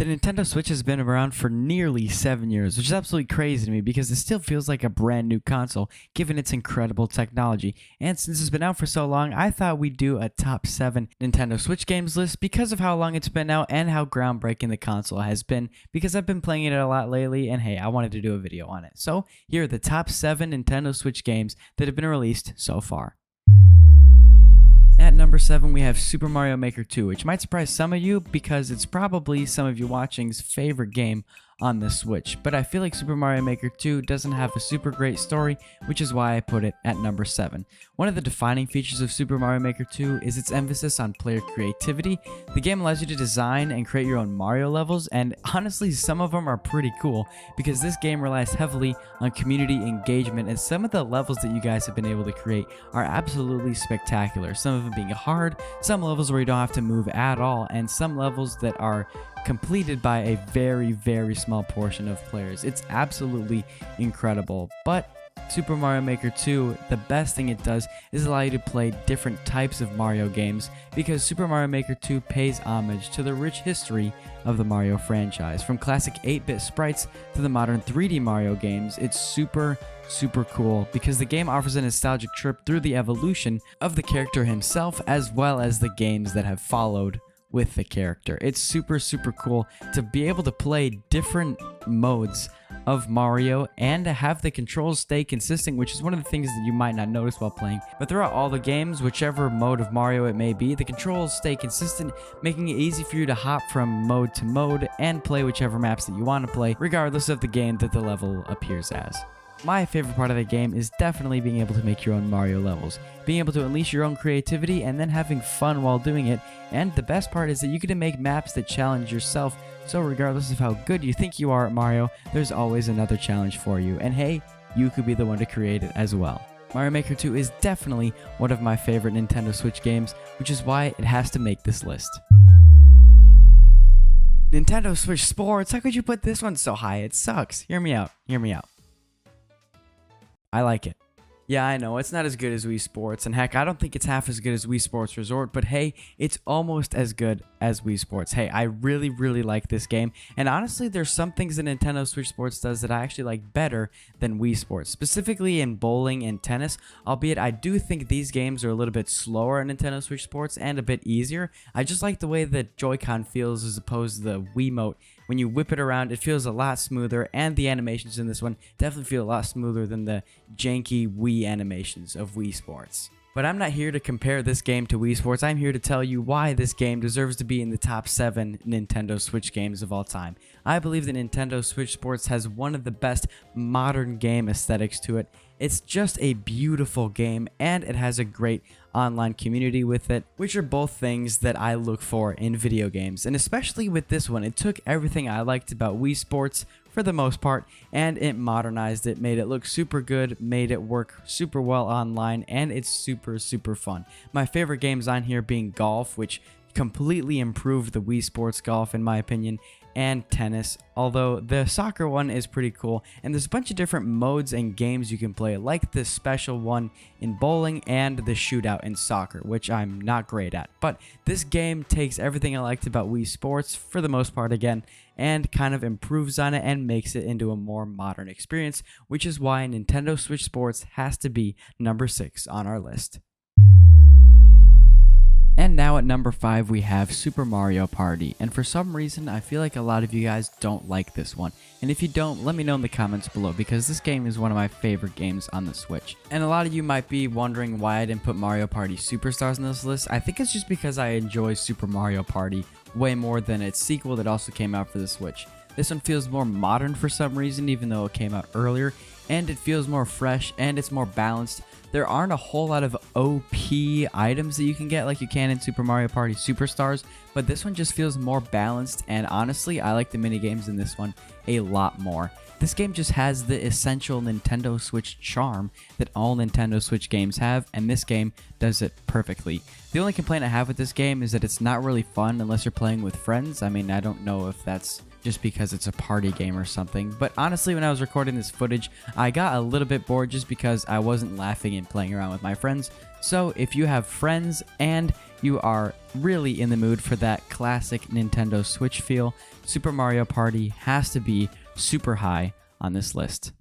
The Nintendo Switch has been around for nearly 7 years, which is absolutely crazy to me because it still feels like a brand new console given its incredible technology. And since it's been out for so long, I thought we'd do a top 7 Nintendo Switch games list because of how long it's been out and how groundbreaking the console has been, because I've been playing it a lot lately and hey, I wanted to do a video on it. So here are the top 7 Nintendo Switch games that have been released so far. At number 7, we have Super Mario Maker 2, which might surprise some of you because it's probably some of you watching's favorite game on the Switch. But I feel like Super Mario Maker 2 doesn't have a super great story, which is why I put it at number 7. One of the defining features of Super Mario Maker 2 is its emphasis on player creativity. The game allows you to design and create your own Mario levels, and honestly, some of them are pretty cool because this game relies heavily on community engagement, and some of the levels that you guys have been able to create are absolutely spectacular. Some of them being hard, some levels where you don't have to move at all, and some levels that are completed by a very small portion of players. It's absolutely incredible. But Super Mario Maker 2, the best thing it does is allow you to play different types of Mario games, because Super Mario Maker 2 pays homage to the rich history of the Mario franchise. From classic 8-bit sprites to the modern 3D Mario games, it's super cool because the game offers a nostalgic trip through the evolution of the character himself as well as the games that have followed with the character. It's super cool to be able to play different modes of Mario and to have the controls stay consistent, which is one of the things that you might not notice while playing. But throughout all the games, whichever mode of Mario it may be, the controls stay consistent, making it easy for you to hop from mode to mode and play whichever maps that you want to play, regardless of the game that the level appears as. My favorite part of the game is definitely being able to make your own Mario levels, being able to unleash your own creativity and then having fun while doing it, and the best part is that you get to make maps that challenge yourself, so regardless of how good you think you are at Mario, there's always another challenge for you, and hey, you could be the one to create it as well. Mario Maker 2 is definitely one of my favorite Nintendo Switch games, which is why it has to make this list. Nintendo Switch Sports, how could you put this one so high? It sucks. Hear me out. I like it. Yeah, I know, it's not as good as Wii Sports, and heck, I don't think it's half as good as Wii Sports Resort, but hey, it's almost as good as Wii Sports. Hey, I really like this game, and honestly, there's some things that Nintendo Switch Sports does that I actually like better than Wii Sports, specifically in bowling and tennis, albeit I do think these games are a little bit slower in Nintendo Switch Sports and a bit easier. I just like the way the Joy-Con feels as opposed to the Wiimote. When you whip it around, it feels a lot smoother, and the animations in this one definitely feel a lot smoother than the janky Wii animations of Wii Sports. But I'm not here to compare this game to Wii Sports. I'm here to tell you why this game deserves to be in the top 7 Nintendo Switch games of all time. I believe that Nintendo Switch Sports has one of the best modern game aesthetics to it. It's just a beautiful game, and it has a great online community with it, which are both things that I look for in video games. And especially with this one, it took everything I liked about Wii Sports for the most part, and it modernized it, made it look super good, made it work super well online, and it's super fun. My favorite games on here being golf, which completely improved the Wii Sports Golf in my opinion, and tennis, although the soccer one is pretty cool, and there's a bunch of different modes and games you can play, like the special one in bowling and the shootout in soccer, which I'm not great at. But this game takes everything I liked about Wii Sports, for the most part again, and kind of improves on it and makes it into a more modern experience, which is why Nintendo Switch Sports has to be number 6 on our list. And now at number 5 we have Super Mario Party, and for some reason I feel like a lot of you guys don't like this one, and if you don't, let me know in the comments below, because this game is one of my favorite games on the Switch. And a lot of you might be wondering why I didn't put Mario Party Superstars on this list. I think it's just because I enjoy Super Mario Party way more than its sequel that also came out for the Switch. This one feels more modern for some reason, even though it came out earlier, and it feels more fresh and it's more balanced. There aren't a whole lot of OP items that you can get like you can in Super Mario Party Superstars, but this one just feels more balanced, and honestly, I like the minigames in this one a lot more. This game just has the essential Nintendo Switch charm that all Nintendo Switch games have, and this game does it perfectly. The only complaint I have with this game is that it's not really fun unless you're playing with friends. I mean, I don't know if that's just because it's a party game or something. But honestly, when I was recording this footage, I got a little bit bored just because I wasn't laughing and playing around with my friends. So if you have friends and you are really in the mood for that classic Nintendo Switch feel, Super Mario Party has to be super high on this list.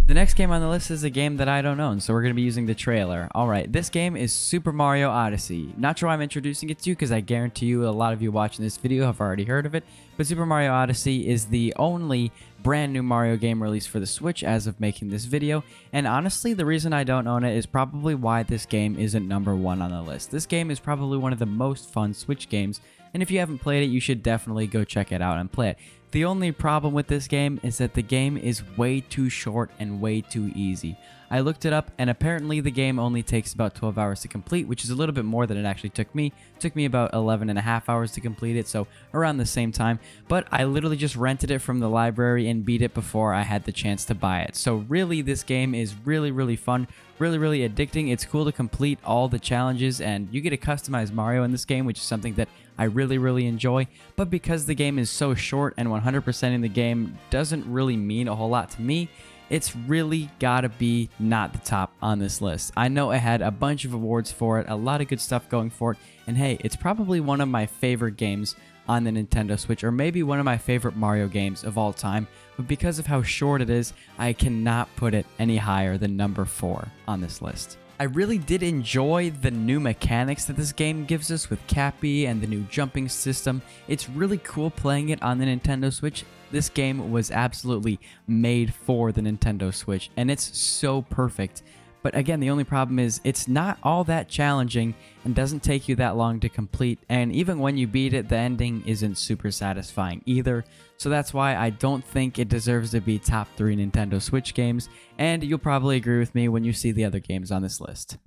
The next game on the list is a game that I don't own, so we're going to be using the trailer. Alright, this game is Super Mario Odyssey. Not sure why I'm introducing it to you, because I guarantee you a lot of you watching this video have already heard of it, but Super Mario Odyssey is the only brand new Mario game released for the Switch as of making this video, and honestly, the reason I don't own it is probably why this game isn't number 1 on the list. This game is probably one of the most fun Switch games, and if you haven't played it, you should definitely go check it out and play it. The only problem with this game is that the game is way too short and way too easy. I looked it up, and apparently the game only takes about 12 hours to complete, which is a little bit more than it actually took me. It took me about 11 and a half hours to complete it, so around the same time. But I literally just rented it from the library and beat it before I had the chance to buy it. So really, this game is really fun, really addicting. It's cool to complete all the challenges, and you get to customize Mario in this game, which is something that I really enjoy. But because the game is so short and 100% in the game doesn't really mean a whole lot to me, it's really gotta be not the top on this list. I know it had a bunch of awards for it, a lot of good stuff going for it, and hey, it's probably one of my favorite games on the Nintendo Switch, or maybe one of my favorite Mario games of all time, but because of how short it is, I cannot put it any higher than number 4 on this list. I really did enjoy the new mechanics that this game gives us with Cappy and the new jumping system. It's really cool playing it on the Nintendo Switch. This game was absolutely made for the Nintendo Switch, and it's so perfect. But again, the only problem is it's not all that challenging and doesn't take you that long to complete, and even when you beat it, the ending isn't super satisfying either. So that's why I don't think it deserves to be top 3 Nintendo Switch games, and you'll probably agree with me when you see the other games on this list.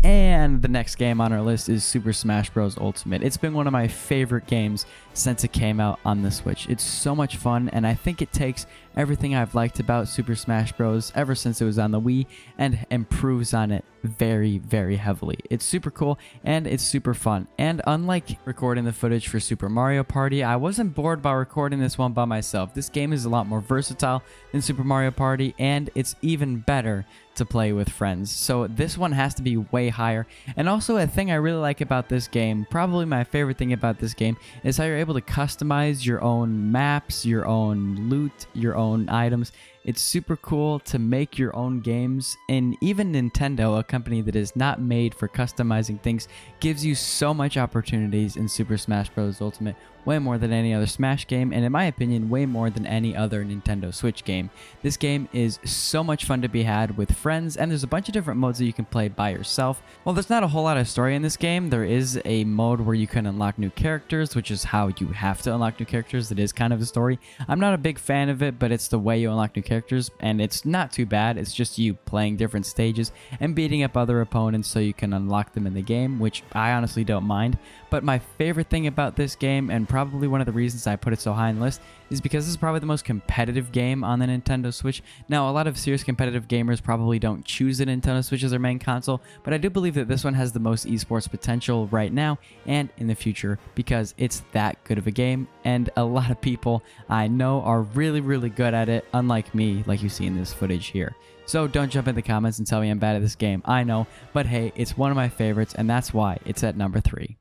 And the next game on our list is Super Smash Bros. Ultimate. It's been one of my favorite games since it came out on the Switch. It's so much fun, and I think it takes everything I've liked about Super Smash Bros. Ever since it was on the Wii and improves on it very heavily. It's super cool and it's super fun. And unlike recording the footage for Super Mario Party, I wasn't bored by recording this one by myself. This game is a lot more versatile than Super Mario Party, and it's even better to play with friends. So this one has to be way higher. And also, a thing I really like about this game, probably my favorite thing about this game, is how you're able to customize your own maps, your own loot, your own items. It's super cool to make your own games, and even Nintendo, a company that is not made for customizing things, gives you so much opportunities in Super Smash Bros. Ultimate, way more than any other Smash game, and in my opinion, way more than any other Nintendo Switch game. This game is so much fun to be had with friends, and there's a bunch of different modes that you can play by yourself. Well, there's not a whole lot of story in this game. There is a mode where you can unlock new characters, which is how you have to unlock new characters. It is kind of the story. I'm not a big fan of it, but it's the way you unlock new characters, and it's not too bad. It's just you playing different stages and beating up other opponents so you can unlock them in the game, which I honestly don't mind. But my favorite thing about this game, and probably one of the reasons I put it so high on the list, is because this is probably the most competitive game on the Nintendo Switch. Now, a lot of serious competitive gamers probably don't choose the Nintendo Switch as their main console, but I do believe that this one has the most esports potential right now and in the future because it's that good of a game, and a lot of people I know are really good at it, unlike me, like you see in this footage here. So don't jump in the comments and tell me I'm bad at this game. I know, but hey, it's one of my favorites, and that's why it's at number 3.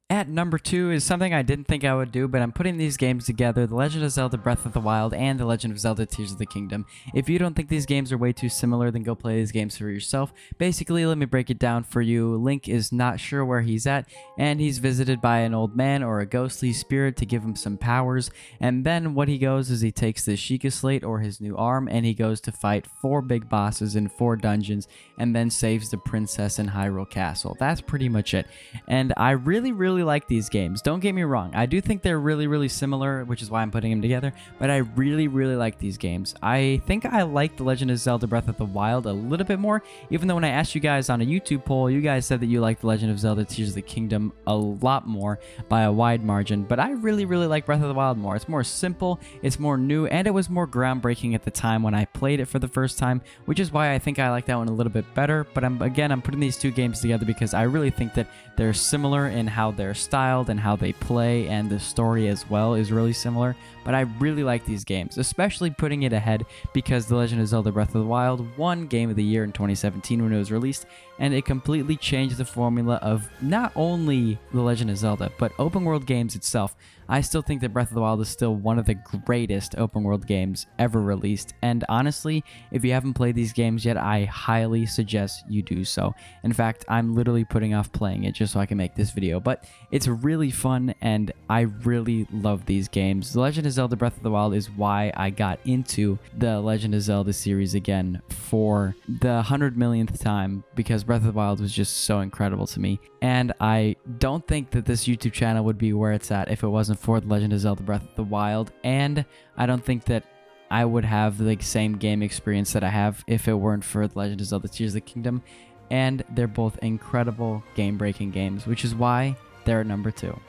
At number 2 is something I didn't think I would do, but I'm putting these games together, The Legend of Zelda Breath of the Wild and The Legend of Zelda Tears of the Kingdom. If you don't think these games are way too similar, then go play these games for yourself. Basically, let me break it down for you. Link is not sure where he's at, and he's visited by an old man or a ghostly spirit to give him some powers, and then what he goes is he takes the Sheikah Slate or his new arm, and he goes to fight 4 big bosses in 4 dungeons, and then saves the princess in Hyrule Castle. That's pretty much it. And I really like these games. Don't get me wrong. I do think they're really, really similar, which is why I'm putting them together. But I really, really like these games. I think I like The Legend of Zelda Breath of the Wild a little bit more, even though when I asked you guys on a YouTube poll, you guys said that you like The Legend of Zelda Tears of the Kingdom a lot more by a wide margin. But I really, really like Breath of the Wild more. It's more simple, it's more new, and it was more groundbreaking at the time when I played it for the first time, which is why I think I like that one a little bit better. But I'm putting these two games together because I really think that they're similar in how they're styled and how they play, and the story as well is really similar. But I really like these games, especially putting it ahead because The Legend of Zelda Breath of the Wild won Game of the Year in 2017 when it was released, and it completely changed the formula of not only The Legend of Zelda, but open world games itself. I still think that Breath of the Wild is still one of the greatest open world games ever released, and honestly, if you haven't played these games yet, I highly suggest you do so. In fact, I'm literally putting off playing it just so I can make this video, but it's really fun, and I really love these games. The Legend of Zelda Breath of the Wild is why I got into the Legend of Zelda series again for the 100 millionth time, because Breath of the Wild was just so incredible to me. And I don't think that this YouTube channel would be where it's at if it wasn't for The Legend of Zelda Breath of the Wild, and I don't think that I would have the same game experience that I have if it weren't for The Legend of Zelda Tears of the Kingdom. And they're both incredible game-breaking games, which is why they're at number 2.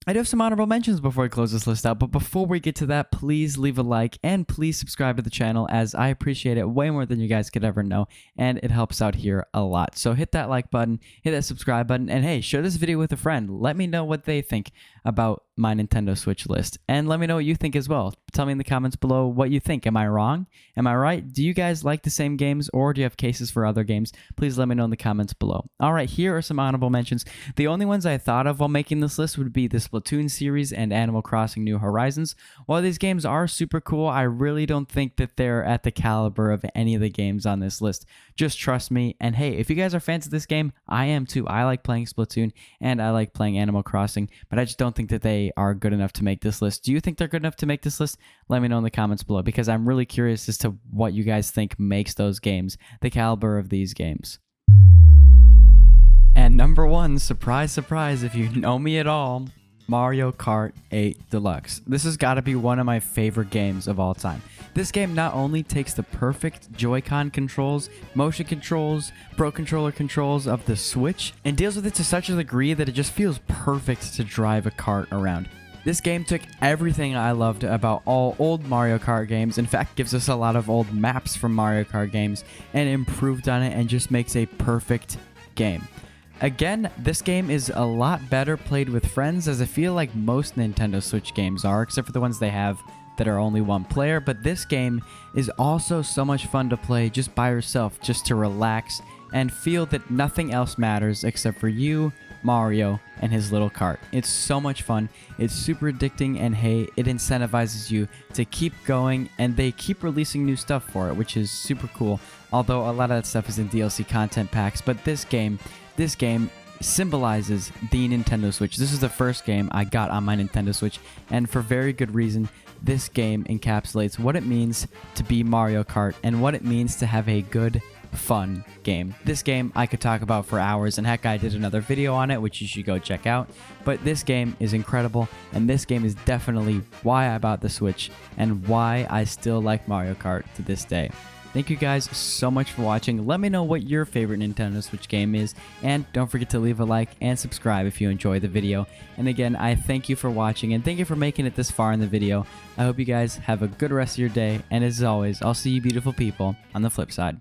I do have some honorable mentions before I close this list out, but before we get to that, please leave a like and please subscribe to the channel, as I appreciate it way more than you guys could ever know, and it helps out here a lot. So hit that like button, hit that subscribe button, and hey, share this video with a friend. Let me know what they think about my Nintendo Switch list, and let me know what you think as well. Tell me in the comments below what you think. Am I wrong? Am I right? Do you guys like the same games, or do you have cases for other games? Please let me know in the comments below. Alright, here are some honorable mentions. The only ones I thought of while making this list would be the Splatoon series and Animal Crossing New Horizons. While these games are super cool, I really don't think that they're at the caliber of any of the games on this list. Just trust me, and hey, if you guys are fans of this game, I am too. I like playing Splatoon, and I like playing Animal Crossing, but I just don't think that they are good enough to make this list. Do you think they're good enough to make this list? Let me know in the comments below, because I'm really curious as to what you guys think makes those games the caliber of these games. And number 1, surprise, surprise, if you know me at all, Mario Kart 8 Deluxe. This has got to be one of my favorite games of all time. This game not only takes the perfect Joy-Con controls, motion controls, Pro Controller controls of the Switch, and deals with it to such a degree that it just feels perfect to drive a kart around. This game took everything I loved about all old Mario Kart games, in fact gives us a lot of old maps from Mario Kart games, and improved on it and just makes a perfect game. Again, this game is a lot better played with friends, as I feel like most Nintendo Switch games are, except for the ones they have that are only one player, but this game is also so much fun to play just by yourself, just to relax and feel that nothing else matters except for you, Mario, and his little cart. It's so much fun, it's super addicting, and hey, it incentivizes you to keep going, and they keep releasing new stuff for it, which is super cool, although a lot of that stuff is in DLC content packs. But this game symbolizes the Nintendo Switch. This is the first game I got on my Nintendo Switch, and for very good reason. This game encapsulates what it means to be Mario Kart and what it means to have a good, fun game. This game I could talk about for hours, and heck, I did another video on it, which you should go check out. But this game is incredible, and this game is definitely why I bought the Switch and why I still like Mario Kart to this day. Thank you guys so much for watching. Let me know what your favorite Nintendo Switch game is, and don't forget to leave a like and subscribe if you enjoy the video. And again, I thank you for watching, and thank you for making it this far in the video. I hope you guys have a good rest of your day, and as always, I'll see you beautiful people on the flip side.